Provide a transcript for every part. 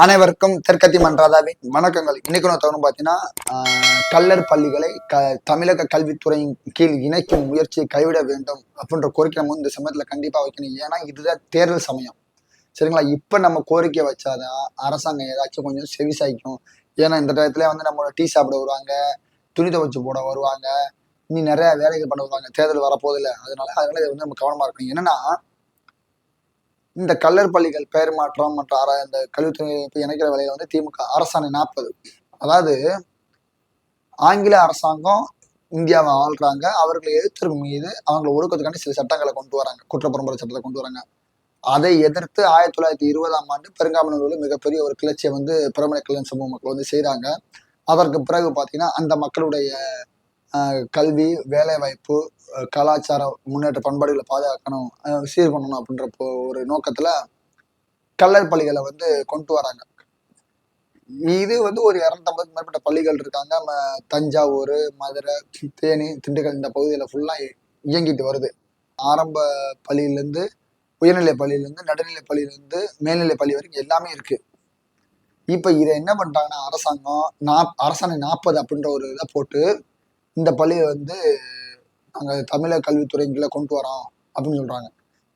அனைவருக்கும் தெற்கத்தி மன்றாதாவின் வணக்கங்கள். இன்னைக்கு நான் தவறு பார்த்தீங்கன்னா கல்லர் பள்ளிகளை தமிழக கல்வித்துறையின் கீழ் இணைக்கும் முயற்சியை கைவிட வேண்டும் அப்படின்ற கோரிக்கை நம்ம இந்த சமயத்தில் கண்டிப்பாக வைக்கணும். ஏன்னா இதுதான் தேர்தல் சமயம். சரிங்களா? இப்போ நம்ம கோரிக்கை வச்சாதான் அரசாங்கம் ஏதாச்சும் கொஞ்சம் செவிசாய்க்கும். ஏன்னா இந்த டயத்துல நம்ம டீ சாப்பிட வருவாங்க, துணி துவைச்சு போட வருவாங்க, இன்னும் நிறைய வேலைகள் பண்ண வருவாங்க. தேர்தல் வரப்போதில்லை. அதனால இதை நம்ம கவனமா இருக்கணும். என்னன்னா இந்த கல்லர் பள்ளிகள் பெயர் மாற்றம் மற்றும் இந்த கல்வித்துறை இணைக்கிற வேலையில திமுக அரசாணை 40. அதாவது ஆங்கில அரசாங்கம் இந்தியாவை ஆள்றாங்க. அவர்களை எதிர்த்தவர்கள் மீது அவங்களை ஒடுக்கிறதுக்கான சில சட்டங்களை கொண்டு வராங்க. குற்றப்பரம்பரை சட்டத்தை கொண்டு வராங்க. அதை எதிர்த்து 1920ஆம் ஆண்டு பெருங்காமனூரில் மிகப்பெரிய ஒரு கிளர்ச்சியை பிரபல கிளர்ச்சி சமூக மக்கள் செய்யறாங்க. அதற்கு பிறகு பாத்தீங்கன்னா அந்த மக்களுடைய கல்வி, வேலை வாய்ப்பு, கலாச்சார முன்னேற்ற பண்பாடுகளை பாதுகாக்கணும், சீர் பண்ணணும் அப்படின்ற ஒரு நோக்கத்துல கல்லர் பள்ளிகளை கொண்டு வராங்க. இது ஒரு 250 மேற்பட்ட பள்ளிகள் இருக்காங்க. தஞ்சாவூர், மதுரை, தேனி, திண்டுக்கல் இந்த பகுதியில ஃபுல்லா இயங்கிட்டு வருது. ஆரம்ப பள்ளியிலேருந்து, உயர்நிலை பள்ளியிலேருந்து, நடுநிலை பள்ளியிலேருந்து, மேல்நிலை பள்ளி வரைக்கும் எல்லாமே இருக்கு. இப்ப இதை என்ன பண்ணிட்டாங்கன்னா அரசாங்கம் அரசாணை 40 அப்படின்ற ஒரு இதை போட்டு இந்த பள்ளியை நாங்கள் தமிழக கல்வித்துறைகளை கொண்டு வரோம் அப்படின்னு சொல்றாங்க.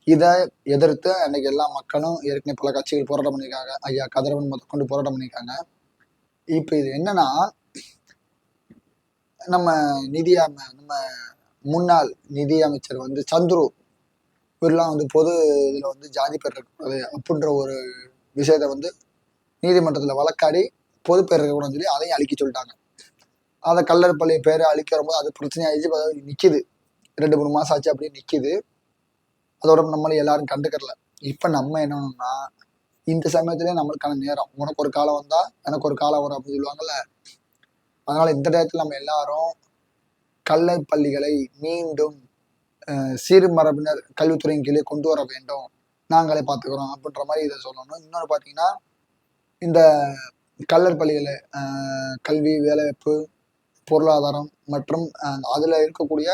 இதை எதிர்த்து அன்னைக்கு எல்லா மக்களும் ஏற்கனவே பல கட்சிகள் போராட்டம் பண்ணியிருக்காங்க. ஐயா கதிரவன் முதற்கொண்டு போராட்டம் பண்ணியிருக்காங்க. இப்ப இது என்னன்னா நம்ம முன்னாள் நிதி அமைச்சர் சந்துரு இவரெல்லாம் பொது இதுல ஜாதி பேர் இருக்கக்கூடாது அப்படின்ற ஒரு விஷயத்த நீதிமன்றத்துல வழக்காடி பொது பேர் இருக்கக்கூடாதுன்னு சொல்லி அதையும் அழிக்க சொல்லிட்டாங்க. அதை கல்லர் பள்ளி பேரை அழிக்கிற போது அது பிரச்சனையாயிடுச்சு. நிக்குது 2-3 மாசம் ஆச்சு, அப்படியே நிக்குது. அதோட நம்மளை எல்லாரும் கண்டுக்கறல. இப்ப நம்ம என்னன்னா இந்த சமயத்திலே நம்மளுக்கான நேரம், உனக்கு ஒரு காலம் வந்தா எனக்கு ஒரு காலம் வரும் அப்படின்னு சொல்லுவாங்கல்ல. அதனால இந்த நேரத்தில் நம்ம எல்லாரும் கல்லர் பள்ளிகளை மீண்டும் சீர்மரபினர் கல்வித்துறையின் கீழே கொண்டு வர வேண்டும், நாங்களே பார்த்துக்கிறோம் அப்படின்ற மாதிரி இதை சொல்லணும். இன்னொரு பார்த்தீங்கன்னா இந்த கல்லர் பள்ளிகளை கல்வி, வேலைவாய்ப்பு, பொருளாதாரம் மற்றும் அதுல இருக்கக்கூடிய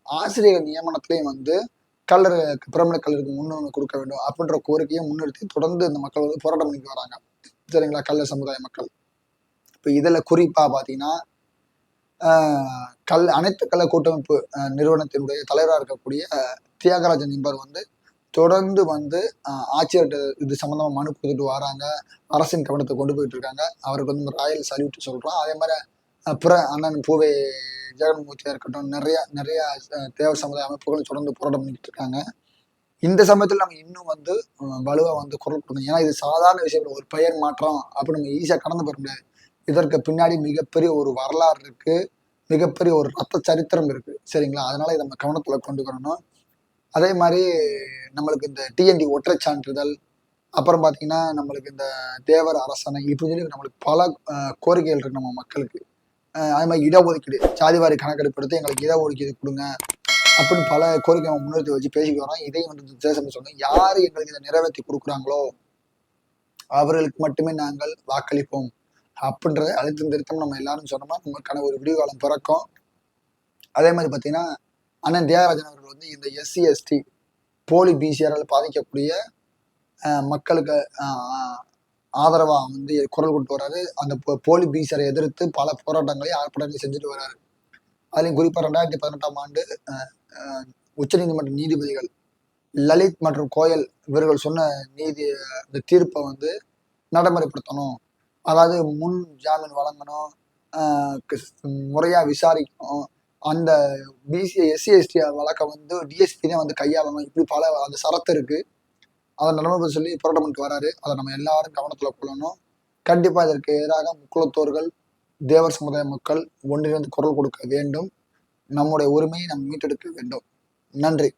ஆசிரியர் நியமனத்திலையும் கல்லர் பிரபல கல்லருக்கு முன்னுரிமை கொடுக்க வேண்டும் அப்படின்ற கோரிக்கையை முன்னிறுத்தி தொடர்ந்து இந்த மக்கள் போராட்டம் பண்ணிட்டு வராங்க. சரிங்களா? கல்லர் சமுதாய மக்கள். இப்ப இதுல குறிப்பா பாத்தீங்கன்னா அனைத்து கல்ல கூட்டமைப்பு நிறுவனத்தினுடைய தலைவராக இருக்கக்கூடிய தியாகராஜன் என்பவர் தொடர்ந்து ஆட்சியர்கிட்ட இது சம்பந்தமா மனு கொடுத்துட்டு வராங்க. அரசின் கவனத்தை கொண்டு போயிட்டு இருக்காங்க. அவருக்கு ராயல் சல்யூட் சொல்றோம். அதே மாதிரி அண்ணன் பூவே ஜெகன்மூர்த்தியா இருக்கட்டும், நிறைய தேவர் சமுதாய அமைப்புகள் தொடர்ந்து போராட்டம் பண்ணிட்டு இருக்காங்க. இந்த சமயத்துல நம்ம இன்னும் வலுவா குரல் கொடுக்கணும். ஏன்னா இது சாதாரண விஷயம், ஒரு பெயர் மாற்றம் அப்படி நம்ம ஈஸியா கடந்து போக முடியாது. இதற்கு பின்னாடி மிகப்பெரிய ஒரு வரலாறு இருக்கு, மிகப்பெரிய ஒரு ரத்த சரித்திரம் இருக்கு. சரிங்களா? அதனால இதை நம்ம கவனத்துல கொண்டு வரணும். அதே மாதிரி நம்மளுக்கு இந்த டிஎன்டி ஒற்றை சான்றிதழ், அப்புறம் பாத்தீங்கன்னா நம்மளுக்கு இந்த தேவர் அரசனை, இப்படி சொல்லி நம்மளுக்கு பல கோரிக்கைகள் இருக்கு நம்ம மக்களுக்கு. அதே மாதிரி இடஒதுக்கீடு, சாதிவாரி கணக்கெடுப்பு எங்களுக்கு இடஒதுக்கீடு கொடுங்க அப்படின்னு பல கோரிக்கை முன்னிறுத்தி வச்சு பேசிட்டு வரோம். இதையும் தேசம் சொல்லணும். யாரு எங்களுக்கு இதை நிறைவேற்றி கொடுக்குறாங்களோ அவர்களுக்கு மட்டுமே நாங்கள் வாக்களிப்போம் அப்படின்றத அழுத்தம் திருத்தம் நம்ம எல்லாரும் சொன்னோம்னா நமக்கான ஒரு விடிவு காலம் பிறக்கும். அதே மாதிரி பார்த்தீங்கன்னா அண்ணன் தியாகராஜன் அவர்கள் இந்த SC ST போலி பிசிஆரால் பாதிக்கக்கூடிய மக்களுக்கு ஆதரவா குரல் கொடுத்து வர்றாரு. அந்த போலி பிசிஆரை எதிர்த்து பல போராட்டங்களை ஆர்ப்பாட்டங்களை செஞ்சுட்டு வர்றாரு. அதுலயும் குறிப்பா 2018ஆம் ஆண்டு உச்சநீதிமன்ற நீதிபதிகள் லலித் மற்றும் கோயல் இவர்கள் சொன்ன இந்த தீர்ப்பை நடைமுறைப்படுத்தணும். அதாவது முன் ஜாமீன் வழங்கணும், முறையா விசாரிக்கணும், அந்த SC ST வழக்கை டிஎஸ்பி தான் கையாளணும், இப்படி பல அந்த சரத்து இருக்கு. அதை நடைமுறை சொல்லி போராட்டம் பண்ணிட்டு வராரு. அதை நம்ம எல்லாரும் கவனத்துல கொள்ளணும். கண்டிப்பா இதற்கு எதிராக முக்குலத்தோர்கள், தேவர் சமுதாய மக்கள் ஒன்றிணைந்து குரல் கொடுக்க வேண்டும். நம்முடைய உரிமையை நாம் மீட்டெடுக்க வேண்டும். நன்றி.